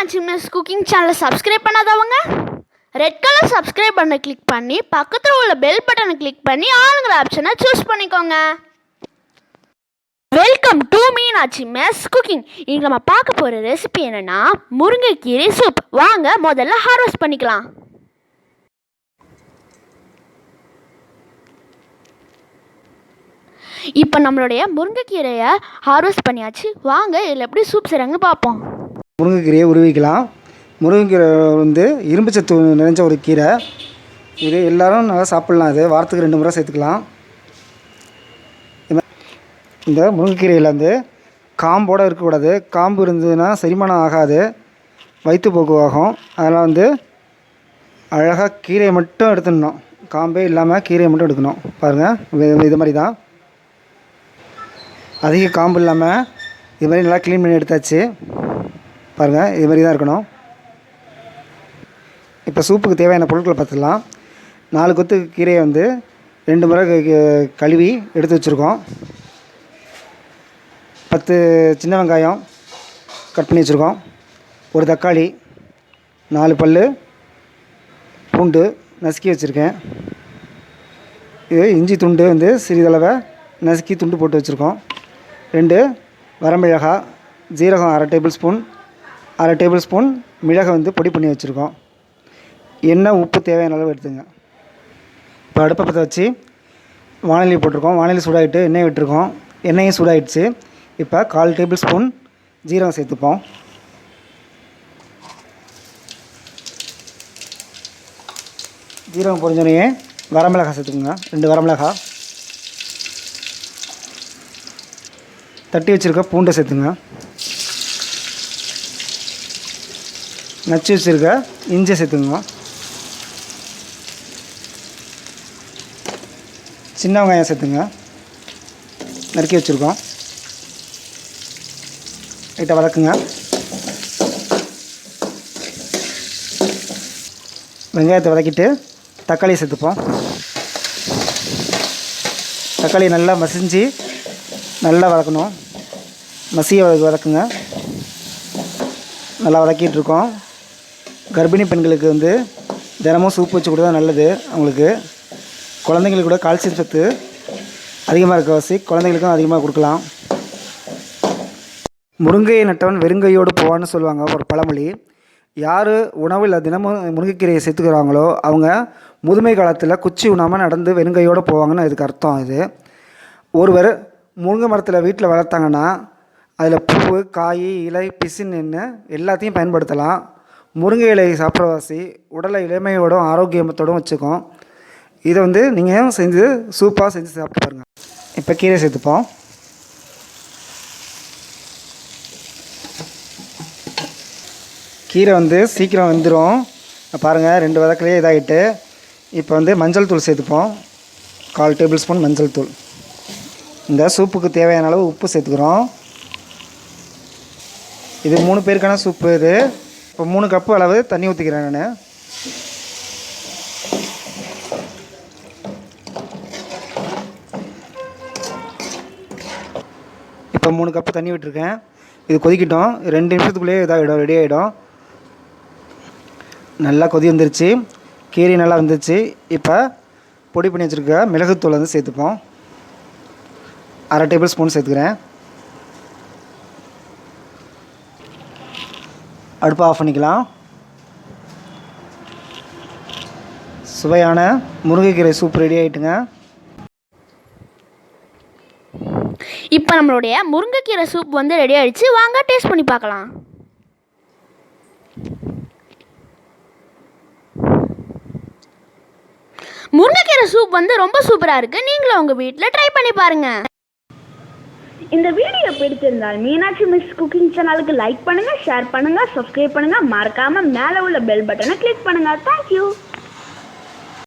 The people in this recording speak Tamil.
மீனாட்சி மிஸ் குக்கிங் சேனலை சப்ஸ்கிரைப் பண்ணாதவங்க ரெட் கலர் சப்ஸ்கிரைப் பண்ண கிளிக் பண்ணி பக்கத்தில் உள்ள பெல் பட்டனை கிளிக் பண்ணி ஆளுங்கிற ஆப்ஷனை சூஸ் பண்ணிக்கோங்க. Welcome to Meenakshi miss cooking. இங்கே நம்ம பார்க்க போகிற ரெசிபி என்னென்னா முருங்கைக்கீரை சூப். வாங்க முதல்ல ஹார்வெஸ்ட் பண்ணிக்கலாம். இப்போ நம்மளுடைய முருங்கைக்கீரையை ஹார்வெஸ்ட் பண்ணியாச்சு. வாங்க இதில் எப்படி சூப் செய்கிறாங்கன்னு பார்ப்போம். முருங்கைக்கீரையை உருவிக்கலாம். முருங்கைக்கீரை இரும்பு சத்து நிறைஞ்ச ஒரு கீரை. இது எல்லோரும் நல்லா சாப்பிட்லாம். இது வாரத்துக்கு 2 முறை சேர்த்துக்கலாம். இந்த முருங்கைக்கீரையில் காம்போடு இருக்கக்கூடாது. காம்பு இருந்ததுன்னா செரிமானம் ஆகாது, வயிற்றுப்போக்கு ஆகும். அதெல்லாம் அழகாக கீரையை மட்டும் எடுத்துடணும். காம்பே இல்லாமல் கீரையை மட்டும் எடுக்கணும். பாருங்கள், இது மாதிரி தான். அதிக காம்பு இல்லாமல் இது மாதிரி நல்லா க்ளீன் பண்ணி எடுத்தாச்சு. பாருங்கள், இது மாதிரி தான் இருக்கணும். இப்போ சூப்புக்கு தேவையான பொருட்களை பார்த்துக்கலாம். 4 கொத்து கீரையை 2 முறை கழுவி எடுத்து வச்சுருக்கோம். 10 சின்ன வெங்காயம் கட் பண்ணி வச்சுருக்கோம். ஒரு தக்காளி, 4 பல் பூண்டு நசுக்கி வச்சுருக்கேன். இது இஞ்சி துண்டு சிறிதளவை நசுக்கி துண்டு போட்டு வச்சுருக்கோம். 2 வரமிளகாய், ஜீரகம் 1/2 டேபிள் ஸ்பூன், 1/2 டேபிள் ஸ்பூன் மிளகை பொடி பண்ணி வச்சுருக்கோம். எண்ணெய், உப்பு தேவையான அளவு எடுத்துங்க. இப்போ அடுப்பை பற்ற வச்சு வானொலி போட்டிருக்கோம். வானொலி சூடாகிட்டு எண்ணெய் விட்டுருக்கோம். எண்ணெயும் சூடாகிடுச்சு. இப்போ 1/4 டேபிள் ஸ்பூன் ஜீரகம் சேர்த்துப்போம். ஜீரகம் பொரிஞ்சோடனே வரமிளகாய் சேர்த்துக்கோங்க. 2 வரமிளகாய். தட்டி வச்சுருக்க பூண்டை சேர்த்துங்க. நச்சு வச்சுருக்க இஞ்சி சேர்த்துங்க. சின்ன வெங்காயம் சேர்த்துங்க, நறுக்கி வச்சுருக்கோம். லைட்டாக வதக்குங்க. வெங்காயத்தை வதக்கிட்டு தக்காளியை சேர்த்துப்போம். தக்காளி நல்லா மசிஞ்சு நல்லா வதக்கணும். மசியை வதக்குங்க. நல்லா வதக்கிட்டுருக்கோம். கர்ப்பிணி பெண்களுக்கு தினமும் சூப் வச்சு கொடுத்தா நல்லது. அவங்களுக்கு குழந்தைங்களுக்கு கூட கால்சியம் சத்து அதிகமாக இருக்கவாசி குழந்தைங்களுக்கும் அதிகமாக கொடுக்கலாம். முருங்கையை நட்டவன் வெறுங்கையோடு போவான்னு சொல்லுவாங்க ஒரு பழமொழி. யார் உணவில் தினமும் முருங்கைக்கீரையை சேர்த்துக்கிறாங்களோ அவங்க முதுமை காலத்தில் குச்சி உண்ணாமல் நடந்து வெறுங்கையோடு போவாங்கன்னு இதுக்கு அர்த்தம். இது ஒருவர் முருங்கை மரத்தில் வீட்டில் வளர்த்தாங்கன்னா அதில் பூ, காய், இலை, பிசின்னு எல்லாத்தையும் பயன்படுத்தலாம். முருங்கை இலை சாப்பிட்றவாசி உடலை இளமையோடும் ஆரோக்கியத்தோடும் வச்சுக்கும். இதை நீங்கள் செஞ்சு சூப்பாக செஞ்சு சாப்பிட்டு பாருங்கள். இப்போ கீரை சேர்த்துப்போம். கீரை சீக்கிரம் வெந்துடும். பாருங்கள், 2 வதக்கிலே இதாகிட்டு. இப்போ மஞ்சள் தூள் சேர்த்துப்போம். 1/4 டேபிள் ஸ்பூன் மஞ்சள் தூள். இந்த சூப்புக்கு தேவையான அளவு உப்பு சேர்த்துக்கிறோம். இது 3 பேருக்கான சூப்பு. இது இப்போ 3 கப்பு அளவு தண்ணி ஊற்றிக்கிறேன் நான். இப்போ 3 கப்பு தண்ணி விட்டுருக்கேன். இது கொதிக்கிட்டோம். 2 நிமிஷத்துக்குள்ளேயே இதாகிடும், ரெடி ஆகிடும். நல்லா கொதி வந்துருச்சு. கீரை நல்லா வந்துருச்சு. இப்போ பொடி பண்ணி வச்சுருக்க மிளகுத்தூள் சேர்த்துப்போம். 1/2 டேபிள் ஸ்பூன் சேர்த்துக்கிறேன். அடுப்பை ஆஃப் பண்ணிக்கலாம். சுவையான முருங்கைக்கீரை சூப் ரெடி ஆகிட்டுங்க. இப்போ நம்மளுடைய முருங்கைக்கீரை சூப் ரெடி ஆகிடுச்சு. வாங்க டேஸ்ட் பண்ணி பார்க்கலாம். முருங்கைக்கீரை சூப் ரொம்ப சூப்பராக இருக்குது. நீங்களும் உங்கள் வீட்டில் ட்ரை பண்ணி பாருங்கள். இந்த வீடியோ பிடிச்சிருந்தால் மீனாட்சி மிஸ் குக்கிங் சேனலுக்கு லைக் பண்ணுங்கள், ஷேர் பண்ணுங்கள், சப்ஸ்கிரைப் பண்ணுங்கள். மறக்காமல் மேலே உள்ள பெல் பட்டனை கிளிக் பண்ணுங்கள். தேங்க்யூ.